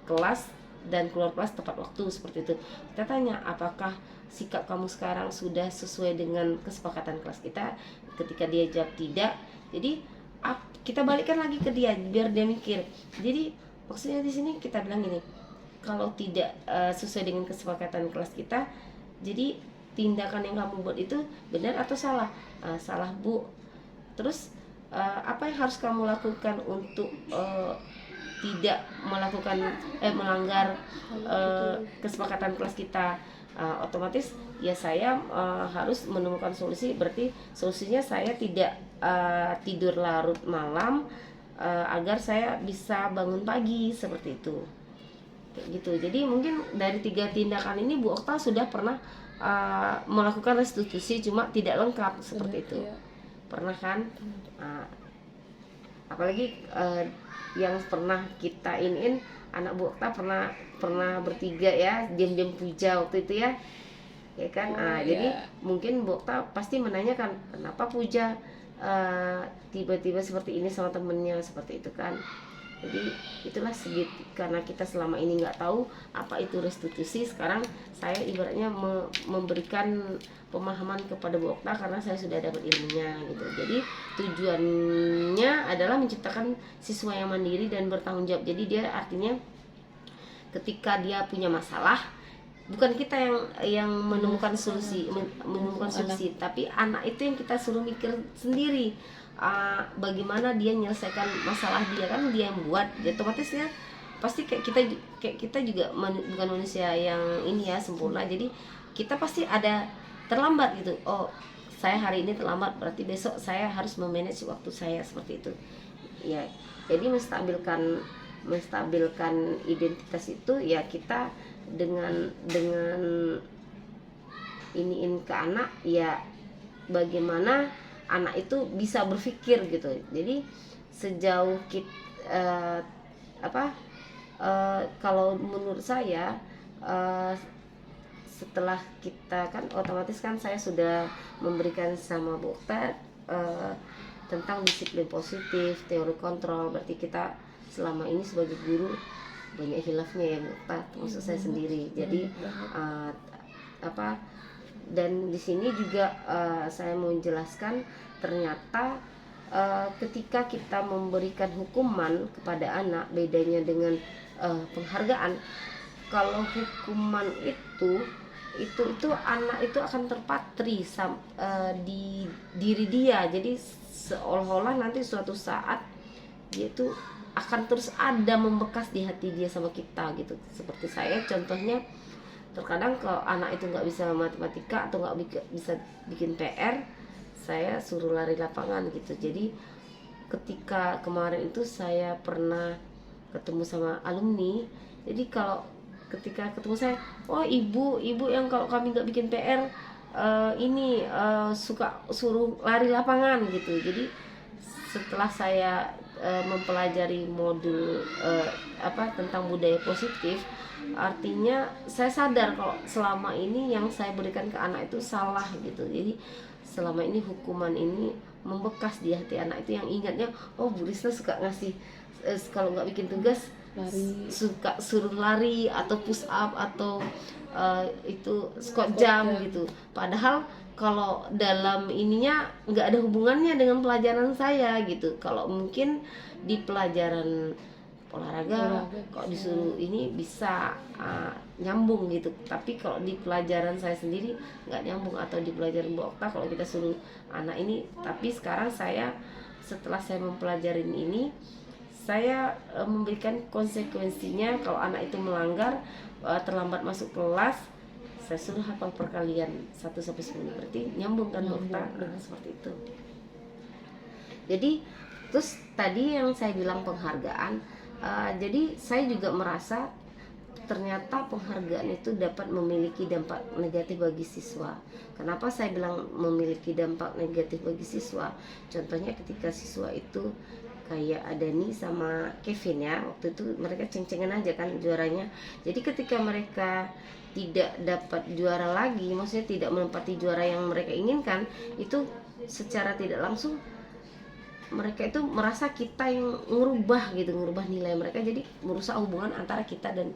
kelas dan keluar kelas tepat waktu, seperti itu. Kita tanya, apakah sikap kamu sekarang sudah sesuai dengan kesepakatan kelas kita? Ketika dia jawab tidak, jadi kita balikkan lagi ke dia biar dia mikir. Jadi maksudnya di sini kita bilang gini, kalau tidak sesuai dengan kesepakatan kelas kita, jadi tindakan yang kamu buat itu benar atau salah? Salah bu. Terus apa yang harus kamu lakukan untuk tidak melakukan melanggar kesepakatan kelas kita? Otomatis ya saya harus menemukan solusi. Berarti solusinya saya tidak tidur larut malam agar saya bisa bangun pagi, seperti itu. Kayak gitu. Jadi mungkin dari 3 tindakan ini Bu Okta sudah pernah melakukan restitusi, cuma tidak lengkap seperti itu. Pernah kan? Apalagi yang pernah kita iniin, anak Bu Okta pernah bertiga ya, diam-diam puja waktu itu ya kan. Jadi mungkin Bu Okta pasti menanyakan, kenapa puja tiba-tiba seperti ini sama temennya, seperti itu kan. Jadi itulah karena kita selama ini nggak tahu apa itu restitusi. Sekarang saya ibaratnya memberikan pemahaman kepada Bu Okta karena saya sudah dapat ilmunya gitu. Jadi tujuannya adalah menciptakan siswa yang mandiri dan bertanggung jawab. Jadi dia artinya ketika dia punya masalah, bukan kita yang menemukan solusi, tapi anak itu yang kita suruh mikir sendiri. Bagaimana dia menyelesaikan masalah dia, kan dia yang buat. Jadi otomatis ya pasti kayak kita juga bukan manusia yang ini ya sempurna. Jadi kita pasti ada terlambat gitu. Oh, saya hari ini terlambat, berarti besok saya harus memanage waktu saya, seperti itu. Ya, jadi menstabilkan identitas itu ya kita dengan iniin ke anak, ya bagaimana anak itu bisa berpikir gitu. Jadi sejauh kita kalau menurut saya setelah kita kan otomatis kan saya sudah memberikan sama Bu Okta tentang disiplin positif, teori kontrol. Berarti kita selama ini sebagai guru banyak hilafnya ya Bu Okta, termasuk saya sendiri. Jadi dan di sini juga saya mau menjelaskan, ternyata ketika kita memberikan hukuman kepada anak, bedanya dengan penghargaan. kalau hukuman itu anak itu akan terpatri di diri dia. Jadi seolah-olah nanti suatu saat dia itu akan terus ada membekas di hati dia sama kita gitu. Seperti saya contohnya, terkadang kalau anak itu nggak bisa matematika atau nggak bisa bikin PR, saya suruh lari lapangan gitu. Jadi ketika kemarin itu saya pernah ketemu sama alumni, jadi kalau ketika ketemu saya, oh ibu yang kalau kami nggak bikin PR suka suruh lari lapangan gitu. Jadi setelah saya mempelajari modul tentang budaya positif, artinya saya sadar kalau selama ini yang saya berikan ke anak itu salah gitu. Jadi selama ini hukuman ini membekas di hati anak itu, yang ingatnya, oh Bu Risna suka ngasih kalau nggak bikin tugas suka suruh lari atau push up atau itu squat jump gitu. Padahal kalau dalam ininya nggak ada hubungannya dengan pelajaran saya gitu. Kalau mungkin di pelajaran olahraga kok disuruh ini bisa nyambung gitu, tapi kalau di pelajaran saya sendiri nggak nyambung, atau di pelajaran Bu Okta kalau kita suruh anak ini. Tapi sekarang saya setelah saya mempelajari ini, saya memberikan konsekuensinya. Kalau anak itu melanggar, terlambat masuk kelas, saya suruh hafal perkalian 1 sampai 10, berarti nyambung kan Bu Okta? Seperti itu. Jadi terus tadi yang saya bilang penghargaan, jadi saya juga merasa ternyata penghargaan itu dapat memiliki dampak negatif bagi siswa. Kenapa saya bilang memiliki dampak negatif bagi siswa? Contohnya ketika siswa itu kayak Adani sama Kevin ya, waktu itu mereka ceng-cengan aja kan juaranya. Jadi ketika mereka tidak dapat juara lagi, maksudnya tidak menempati juara yang mereka inginkan, itu secara tidak langsung mereka itu merasa kita yang ngerubah nilai mereka. Jadi merusak hubungan antara kita dan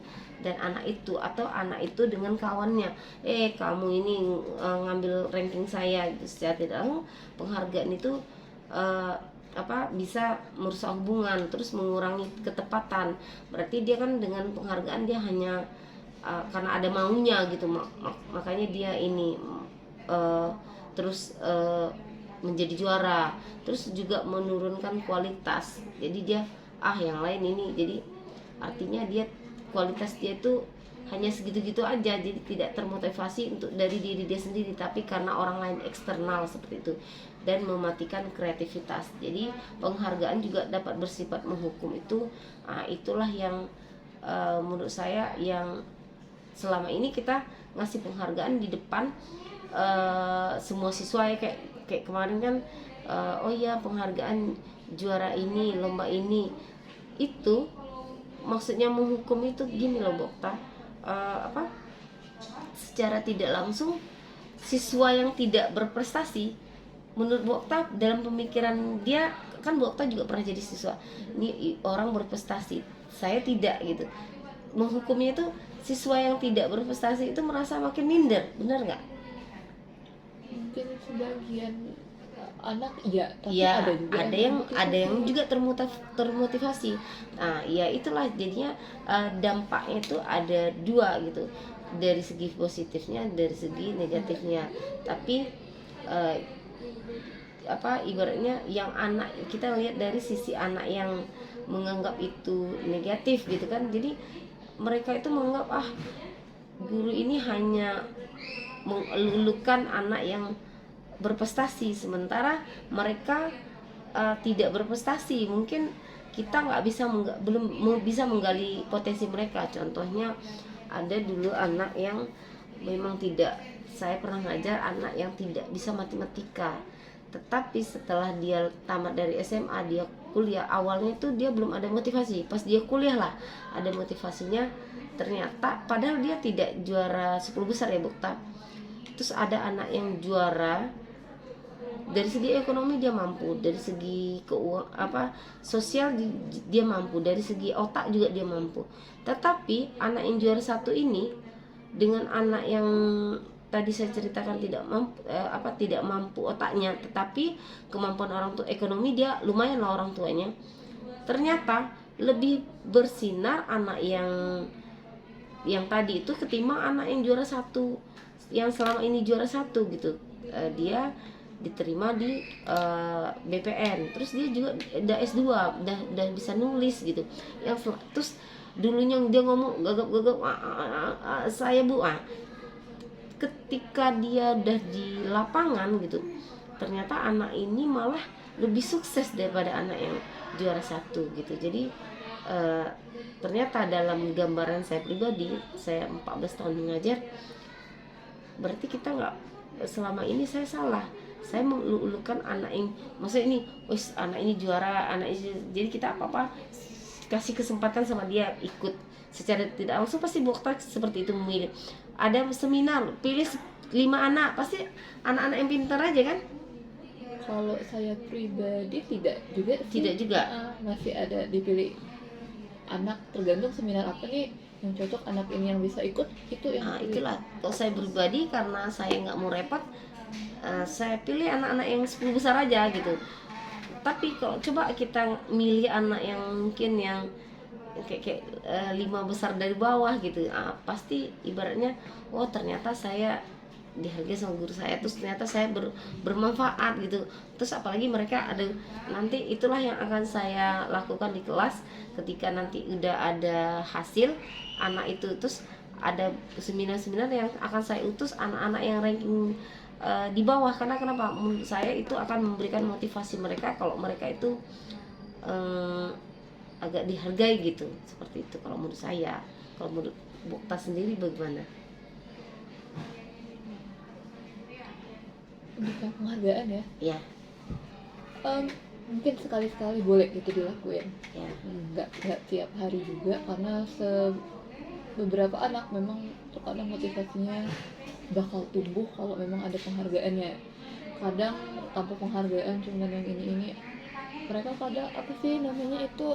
anak itu, atau anak itu dengan kawannya. Kamu ini ngambil ranking saya gitu. Secara tidak langsung penghargaan itu bisa merusak hubungan, terus mengurangi ketepatan. Berarti dia kan dengan penghargaan dia hanya karena ada maunya gitu, makanya dia ini menjadi juara, terus juga menurunkan kualitas. Jadi dia yang lain ini, jadi artinya dia kualitas dia tuh hanya segitu-gitu aja, jadi tidak termotivasi untuk dari diri dia sendiri, tapi karena orang lain eksternal seperti itu, dan mematikan kreativitas. Jadi penghargaan juga dapat bersifat menghukum itu. Itulah yang menurut saya yang selama ini kita ngasih penghargaan di depan semua siswa ya, kayak kemarin kan penghargaan juara ini, lomba ini. Itu maksudnya menghukum itu gini loh Bu Okta, secara tidak langsung siswa yang tidak berprestasi, menurut Bu Okta dalam pemikiran dia kan, Bu Okta juga pernah jadi siswa, ini orang berprestasi, saya tidak gitu. Menghukumnya itu siswa yang tidak berprestasi itu merasa makin minder, benar nggak? Mungkin sebagian anak iya, tapi ya, ada yang juga termotivasi. Nah ya itulah jadinya dampaknya itu ada dua gitu, dari segi positifnya, dari segi negatifnya. Tapi ibaratnya yang anak, kita lihat dari sisi anak yang menganggap itu negatif gitu kan. Jadi mereka itu menganggap guru ini hanya melulukan anak yang berprestasi, sementara mereka tidak berprestasi. Mungkin kita belum bisa menggali potensi mereka. Contohnya ada dulu anak yang memang tidak, saya pernah ngajar anak yang tidak bisa matematika, tetapi setelah dia tamat dari SMA, dia kuliah, awalnya itu dia belum ada motivasi, pas dia kuliah lah ada motivasinya. Ternyata padahal dia tidak juara 10 besar ya Bu Okta. Terus ada anak yang juara, dari segi ekonomi dia mampu, dari segi sosial dia mampu, dari segi otak juga dia mampu. Tetapi anak yang juara 1 ini dengan anak yang tadi saya ceritakan tidak mampu otaknya, tetapi kemampuan orang tua ekonomi dia lumayan lah orang tuanya. Ternyata lebih bersinar anak yang yang tadi itu ketimbang anak yang juara 1, yang selama ini juara 1 gitu. Dia diterima di BPN, terus dia juga udah S2, udah bisa nulis gitu. Terus dulunya dia ngomong gagap-gagap saya Bu, ketika dia udah di lapangan gitu, ternyata anak ini malah lebih sukses daripada anak yang juara 1 gitu. Jadi ternyata dalam gambaran saya pribadi, saya 14 tahun mengajar, berarti kita nggak, selama ini saya salah, saya mengulu-ulukan anak yang, maksudnya ini anak ini juara, anak ini, jadi kita apa-apa kasih kesempatan sama dia ikut secara tidak langsung, pasti Bokta seperti itu memilih. Ada seminar, pilih 5 anak, pasti anak-anak yang pintar aja kan. Kalau saya pribadi tidak juga sih. Tidak juga. Masih ada dipilih anak, tergantung seminar apa nih yang cocok, anak ini yang bisa ikut, itu yang Itulah, kalau saya pribadi karena saya nggak mau repot, saya pilih anak-anak yang 10 besar aja gitu. Tapi kalau coba kita milih anak yang mungkin yang kayak 5 besar dari bawah gitu, pasti ibaratnya ternyata saya dihargai sama guru saya, terus ternyata saya bermanfaat gitu. Terus apalagi mereka ada nanti, itulah yang akan saya lakukan di kelas ketika nanti udah ada hasil anak itu. Terus ada seminar-seminar yang akan saya utus anak-anak yang ranking di bawah, karena kenapa? Menurut saya itu akan memberikan motivasi mereka kalau mereka itu agak dihargai gitu, seperti itu kalau menurut saya. Kalau menurut Bokta sendiri bagaimana? bukan penghargaan ya. Ya, Mungkin sekali-sekali boleh gitu dilakuin, ya. nggak tiap hari juga, karena beberapa anak memang terkadang motivasinya bakal tumbuh kalau memang ada penghargaannya. Kadang tanpa penghargaan cuman yang ini mereka kadang apa sih namanya itu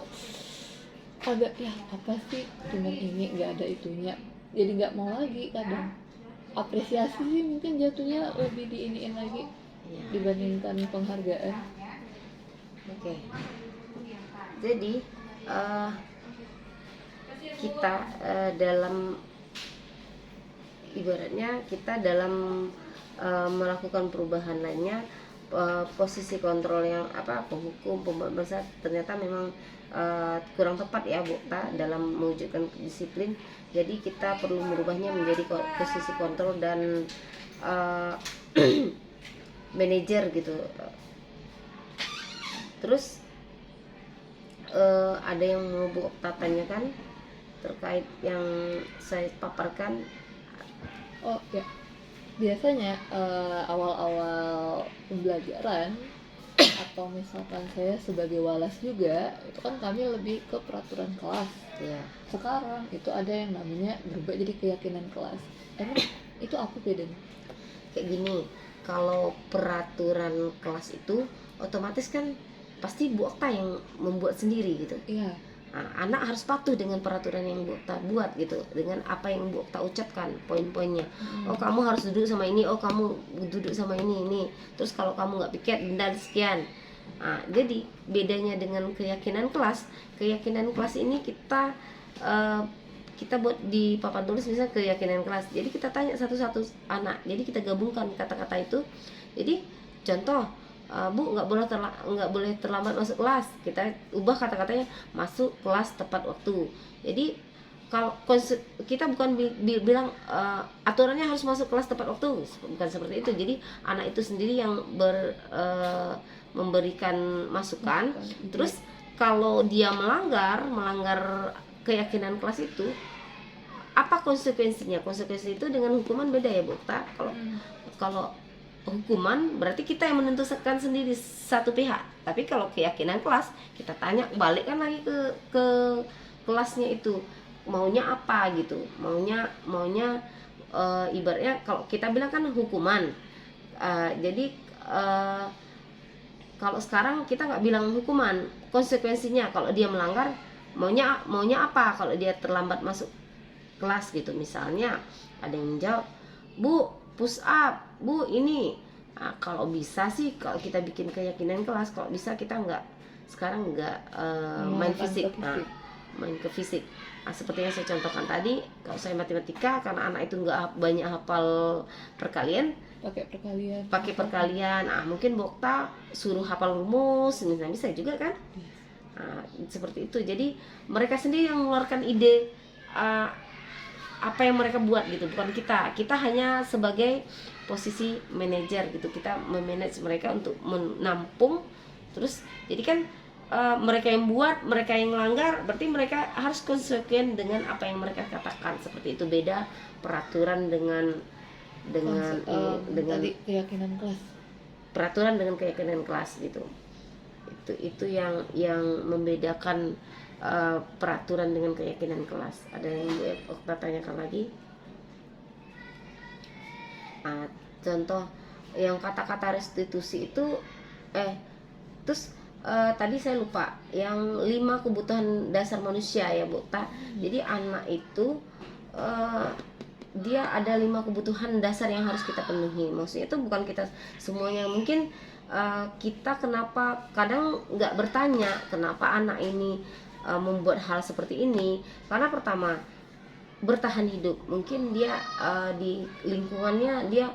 agak ya apa sih cuman ini nggak ada itunya, jadi nggak mau lagi. Kadang apresiasi sih mungkin jatuhnya lebih diiniin lagi Ya. dibandingkan penghargaan. Oke. Jadi kita dalam ibaratnya kita dalam melakukan perubahan lainnya, posisi kontrol yang penghukum, pembatasan ternyata memang kurang tepat ya Bokta dalam mewujudkan disiplin. Jadi kita perlu merubahnya menjadi posisi kontrol dan manajer gitu. Terus ada yang mau Bokta tanyakan terkait yang saya paparkan? Oh ya, biasanya awal-awal pembelajaran atau misalkan saya sebagai walas juga, itu kan kami lebih ke peraturan kelas. Ya. Sekarang itu ada yang namanya berubah jadi keyakinan kelas. Emang itu apa bedanya? Kayak gini, kalau peraturan kelas itu otomatis kan pasti Bokta yang membuat sendiri gitu. Iya. Anak harus patuh dengan peraturan yang Bokta buat gitu, dengan apa yang Bokta ucapkan, poin-poinnya. Oh kamu harus duduk sama ini, oh kamu duduk sama ini. Terus kalau kamu nggak piket denda sekian. Jadi bedanya dengan keyakinan kelas ini kita buat di papan tulis misalnya keyakinan kelas. Jadi kita tanya satu-satu anak. Jadi kita gabungkan kata-kata itu. Jadi contoh, Bu nggak boleh terlambat masuk kelas. Kita ubah kata-katanya masuk kelas tepat waktu. Jadi kalau kita bukan bilang aturannya harus masuk kelas tepat waktu, bukan seperti itu. Jadi anak itu sendiri yang memberikan masukan. Terus kalau dia melanggar keyakinan kelas itu, apa konsekuensinya? Konsekuensi itu dengan hukuman beda ya Bokta. Kalau hukuman berarti kita yang menentukan sendiri satu pihak. Tapi kalau keyakinan kelas, kita tanya balikkan lagi ke kelasnya itu maunya apa gitu. Maunya ibaratnya kalau kita bilang kan hukuman. Jadi kalau sekarang kita nggak bilang hukuman, konsekuensinya kalau dia melanggar maunya apa kalau dia terlambat masuk kelas gitu. Misalnya ada yang jawab, Bu push up, Bu ini. Kalau bisa sih kalau kita bikin keyakinan kelas, kalau bisa kita sekarang nggak main fisik. main ke fisik. Nah, seperti yang saya contohkan tadi, kalau saya matematika karena anak itu nggak banyak hafal perkalian, pakai perkalian. Nah, mungkin Bokta suruh hafal rumus, misalnya bisa juga kan? Nah, seperti itu. Jadi mereka sendiri yang mengeluarkan ide apa yang mereka buat gitu, bukan kita. Kita hanya sebagai posisi manajer gitu, kita memanage mereka untuk menampung. Terus jadi kan mereka yang buat, mereka yang melanggar, berarti mereka harus konsekuen dengan apa yang mereka katakan. Seperti itu. Beda peraturan dengan tadi keyakinan kelas. Peraturan dengan keyakinan kelas gitu. Itu yang membedakan peraturan dengan keyakinan kelas. Ada yang Okta tanyakan lagi? Contoh yang kata-kata restitusi itu terus tadi saya lupa yang 5 kebutuhan dasar manusia ya Bu Ta. Jadi anak itu dia ada 5 kebutuhan dasar yang harus kita penuhi. Maksudnya itu bukan kita semuanya. Mungkin kita kenapa kadang nggak bertanya kenapa anak ini membuat hal seperti ini. Karena pertama bertahan hidup. Mungkin dia di lingkungannya dia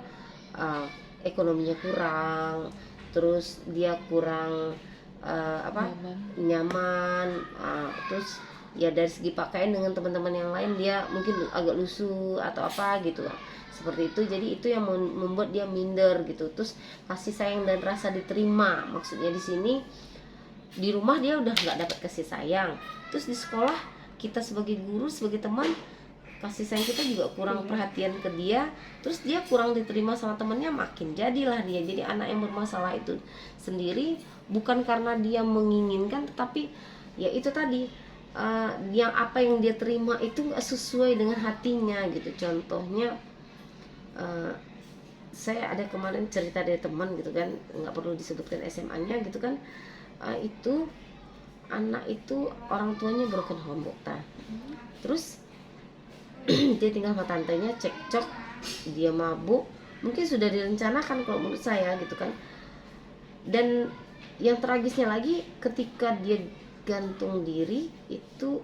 ekonominya kurang, terus dia kurang nyaman, terus ya dari segi pakaian dengan teman-teman yang lain dia mungkin agak lusuh atau apa gitu lah, seperti itu. Jadi itu yang membuat dia minder gitu. Terus kasih sayang dan rasa diterima, maksudnya di sini di rumah dia udah nggak dapat kasih sayang, terus di sekolah kita sebagai guru, sebagai teman, kasih sayang kita juga kurang perhatian ke dia, terus dia kurang diterima sama temennya, makin jadilah dia jadi anak yang bermasalah itu sendiri. Bukan karena dia menginginkan, tetapi ya itu tadi yang apa yang dia terima itu nggak sesuai dengan hatinya gitu. Contohnya saya ada kemarin cerita dari teman gitu kan, nggak perlu disebutkan SMA-nya gitu kan. Itu anak itu orang tuanya broken home Bokta. Terus dia tinggal sama tantenya, cekcok, dia mabuk, mungkin sudah direncanakan kalau menurut saya gitu kan. Dan yang tragisnya lagi ketika dia gantung diri itu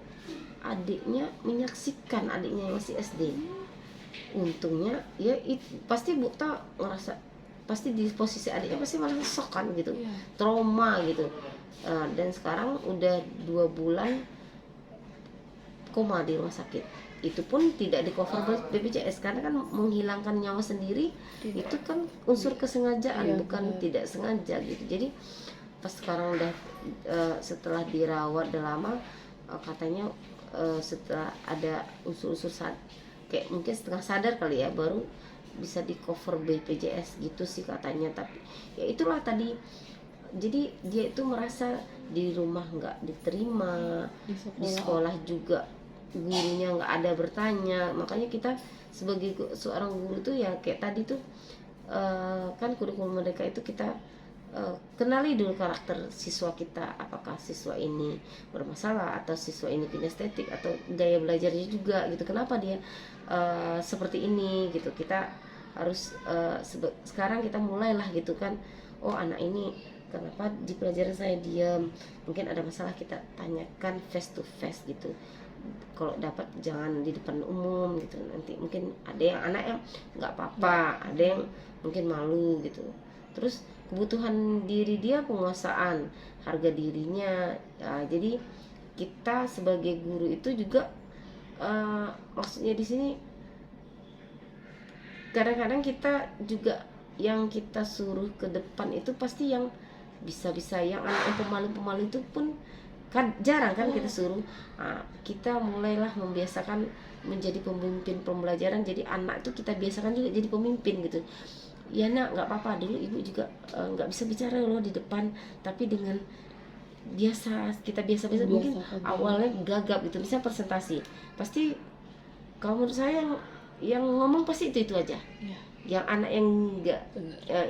adiknya menyaksikan, adiknya yang masih SD. Untungnya ya pasti Bukta ngerasa, pasti di posisi adiknya pasti malah shock kan gitu, trauma gitu. Dan sekarang udah 2 bulan koma di rumah sakit. Itu pun tidak di cover BPJS karena kan menghilangkan nyawa sendiri itu kan unsur kesengajaan, bukan tidak sengaja gitu. Jadi pas sekarang udah setelah dirawat udah lama, katanya setelah ada unsur-unsur kayak mungkin setengah sadar kali ya, baru bisa di cover BPJS gitu sih katanya. Tapi ya itulah tadi, jadi dia itu merasa di rumah nggak diterima, di sekolah juga gurunya nggak ada bertanya. Makanya kita sebagai seorang guru tuh ya kayak tadi tuh kan kurikulum mereka itu kita kenali dulu karakter siswa kita, apakah siswa ini bermasalah atau siswa ini kinestetik atau gaya belajarnya juga gitu, kenapa dia seperti ini gitu. Kita harus sekarang kita mulailah gitu kan, oh anak ini kenapa di pelajaran saya diam, mungkin ada masalah, kita tanyakan face to face gitu. Kalau dapat jangan di depan umum gitu, nanti mungkin ada yang anak yang nggak apa-apa, ada yang mungkin malu gitu. Terus kebutuhan diri dia, penguasaan harga dirinya. Jadi kita sebagai guru itu juga maksudnya di sini kadang-kadang kita juga yang kita suruh ke depan itu pasti yang bisa-bisa, yang anak yang pemalu-pemalu itu pun kan jarang kan kita suruh. Kita mulailah membiasakan menjadi pemimpin pembelajaran. Jadi anak itu kita biasakan juga jadi pemimpin gitu. Ya nak, nggak apa-apa, dulu ibu juga nggak bisa bicara loh di depan, tapi dengan kita biasa-biasa mungkin awalnya gagap gitu. Misalnya presentasi, pasti kalau menurut saya yang ngomong pasti itu aja. Yang anak yang nggak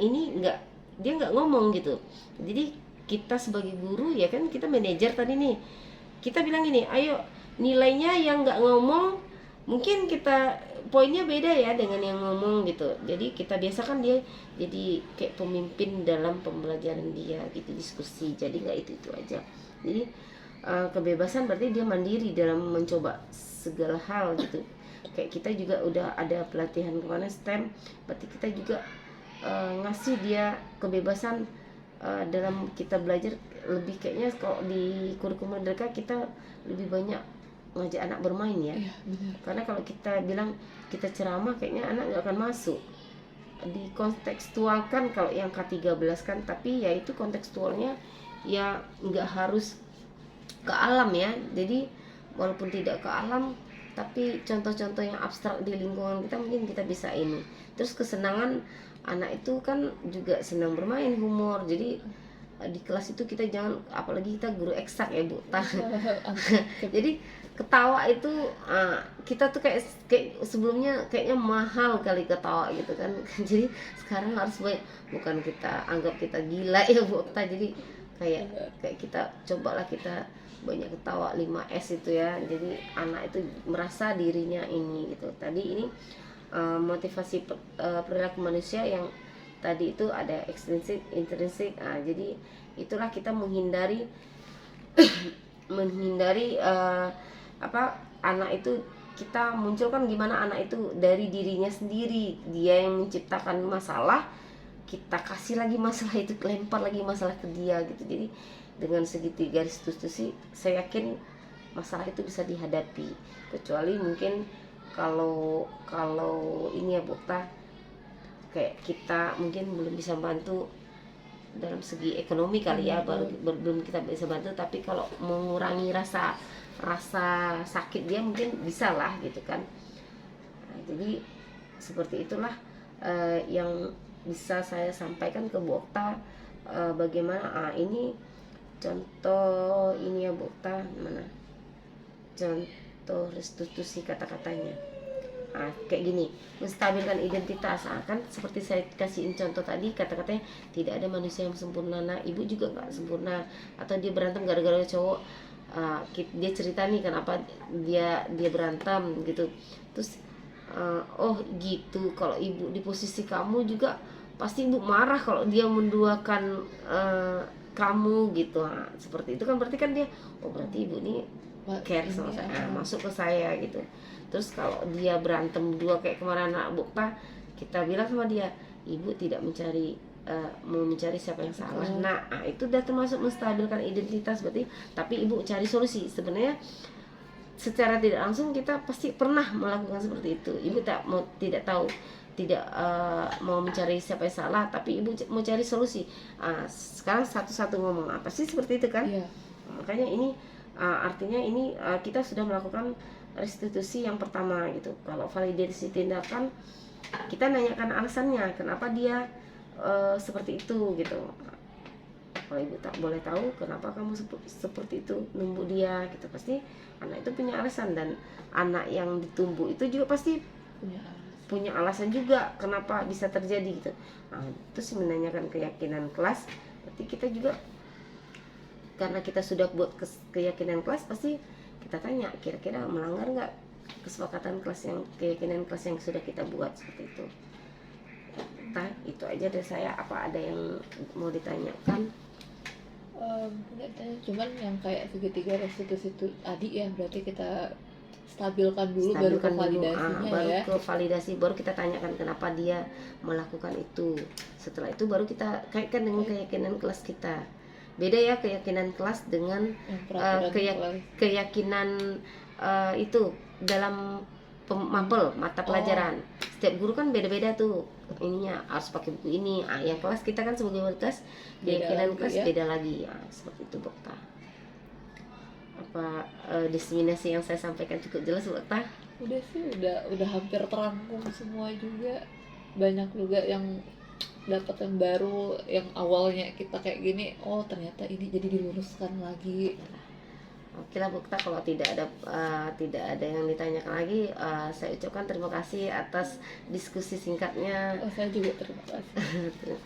ini nggak, dia nggak ngomong gitu. Jadi kita sebagai guru ya kan, kita manajer tadi nih, kita bilang gini, ayo nilainya yang nggak ngomong mungkin kita poinnya beda ya dengan yang ngomong gitu. Jadi kita biasakan dia jadi kayak pemimpin dalam pembelajaran dia gitu, diskusi. Jadi nggak itu aja. Jadi kebebasan berarti dia mandiri dalam mencoba segala hal gitu. Kayak kita juga udah ada pelatihan kemana STEM, berarti kita juga ngasih dia kebebasan dalam kita belajar. Lebih kayaknya kalau di kurikulum mereka kita lebih banyak ngajak anak bermain ya. Iya, benar. Karena kalau kita bilang kita ceramah kayaknya anak nggak akan masuk. Dikontekstualkan kalau yang K13 kan, tapi ya itu kontekstualnya ya nggak harus ke alam ya. Jadi walaupun tidak ke alam, tapi contoh-contoh yang abstrak di lingkungan kita mungkin kita bisa ini. Terus kesenangan anak itu kan juga senang bermain, humor. Jadi di kelas itu kita jangan, apalagi kita guru eksak ya Bu. Jadi ketawa itu kita tuh kayak sebelumnya kayaknya mahal kali ketawa gitu kan. Jadi sekarang harus banyak, bukan kita anggap kita gila ya Bu. Jadi kayak kita cobalah kita banyak ketawa, 5S itu ya. Jadi anak itu merasa dirinya ini gitu. Tadi ini motivasi perilaku manusia yang tadi itu ada ekstrinsik, intrinsik. Jadi itulah kita menghindari anak itu kita munculkan gimana anak itu dari dirinya sendiri, dia yang menciptakan masalah, kita kasih lagi masalah itu, lempar lagi masalah ke dia gitu. Jadi dengan segitiga restitusi saya yakin masalah itu bisa dihadapi, kecuali mungkin kalau ini ya Bu, kayak kita mungkin belum bisa bantu dalam segi ekonomi kali ya, belum kita bisa bantu, tapi kalau mengurangi rasa sakit dia mungkin bisa lah gitu kan. Jadi seperti itulah yang bisa saya sampaikan ke Bu Okta, bagaimana ini contoh ini ya Bu Okta, mana contoh restitusi kata-katanya. Kayak gini, menstabilkan identitas. Kan seperti saya kasihin contoh tadi, kata-katanya tidak ada manusia yang sempurna. Nah, ibu juga nggak sempurna. Atau dia berantem gara-gara cowok, dia cerita nih kenapa dia berantem gitu. Terus oh gitu, kalau ibu di posisi kamu juga pasti ibu marah kalau dia menduakan kamu gitu. Seperti itu kan, berarti kan dia, oh berarti ibu nih care sama saya, masuk ke saya gitu. Terus kalau dia berantem dua kayak kemarin anak Bukta, kita bilang sama dia, ibu tidak mau mencari siapa yang salah. Nah itu udah termasuk menstabilkan identitas berarti. Tapi ibu cari solusi. Sebenarnya secara tidak langsung kita pasti pernah melakukan seperti itu. Ibu tidak mau mencari siapa yang salah, tapi ibu mau cari solusi. Sekarang satu-satu ngomong apa sih, seperti itu kan? Iya. Makanya ini artinya ini kita sudah melakukan restitusi yang pertama gitu. Kalau validasi tindakan, kita nanyakan alasannya kenapa dia seperti itu gitu. Kalau ibu tak boleh tahu kenapa kamu seperti itu, numbuh dia gitu, pasti anak itu punya alasan. Dan anak yang ditumbuh itu juga pasti punya alasan juga kenapa bisa terjadi gitu. Terus menanyakan keyakinan kelas, berarti kita juga karena kita sudah buat keyakinan kelas, pasti kita tanya kira-kira melanggar nggak kesepakatan kelas, yang keyakinan kelas yang sudah kita buat, seperti itu. Itu aja dari saya. Apa ada yang mau ditanyakan? Nggak tanya, cuman yang kayak segitiga restitusi itu tadi ya, berarti kita stabilkan dulu baru ke validasinya baru ya. ke validasi, baru kita tanyakan kenapa dia melakukan itu. Setelah itu baru kita kaitkan dengan keyakinan kelas kita. Beda ya keyakinan kelas dengan keyakinan itu dalam mapel mata pelajaran. Setiap guru kan beda-beda tuh ininya, harus pakai buku ini. Yang kelas kita kan sebagai kelas, keyakinan kelas beda lagi ya, seperti itu Dokter. Apa diseminasi yang saya sampaikan cukup jelas Dokter? Udah sih, udah hampir terangkum semua juga. Banyak juga yang dapat yang baru, yang awalnya kita kayak gini, oh ternyata ini jadi diluruskan lagi. Oke lah Bukta, kalau tidak ada yang ditanyakan lagi, saya ucapkan terima kasih atas diskusi singkatnya. Oh, saya juga terima kasih.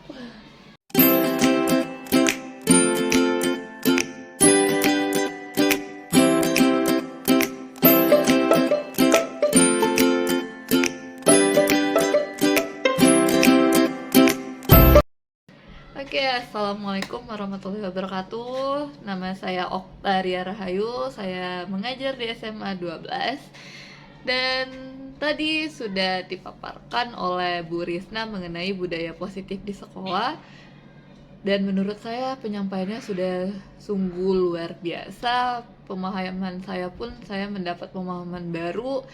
Oke, assalamualaikum warahmatullahi wabarakatuh. Nama saya Oktaria Rahayu. Saya mengajar di SMA 12. Dan tadi sudah dipaparkan oleh Bu Risna mengenai budaya positif di sekolah. Dan menurut saya penyampaiannya sudah sungguh luar biasa. Pemahaman saya pun saya mendapat pemahaman baru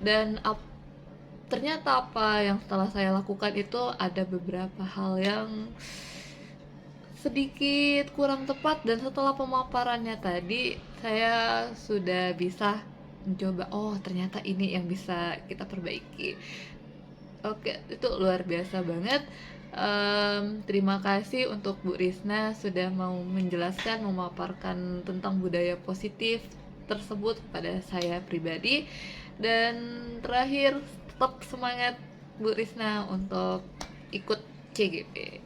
dan ternyata apa yang setelah saya lakukan itu ada beberapa hal yang sedikit kurang tepat, dan setelah pemaparannya tadi saya sudah bisa mencoba, oh ternyata ini yang bisa kita perbaiki. Oke, itu luar biasa banget. Terima kasih untuk Bu Risna sudah mau menjelaskan, memaparkan tentang budaya positif tersebut kepada saya pribadi. Dan terakhir, tetap semangat Bu Risna untuk ikut CGP.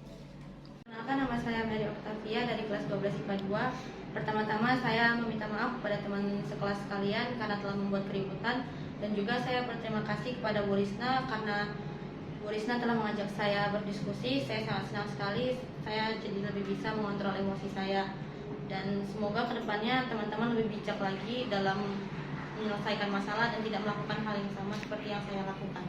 Perkenalkan, nama saya Mary Octavia dari kelas 12 IPA 2. Pertama-tama saya meminta maaf kepada teman sekelas sekalian karena telah membuat keributan, dan juga saya berterima kasih kepada Bu Risna karena Bu Risna telah mengajak saya berdiskusi. Saya sangat senang sekali, saya jadi lebih bisa mengontrol emosi saya, dan semoga kedepannya teman-teman lebih bijak lagi dalam menyelesaikan masalah dan tidak melakukan hal yang sama seperti yang saya lakukan.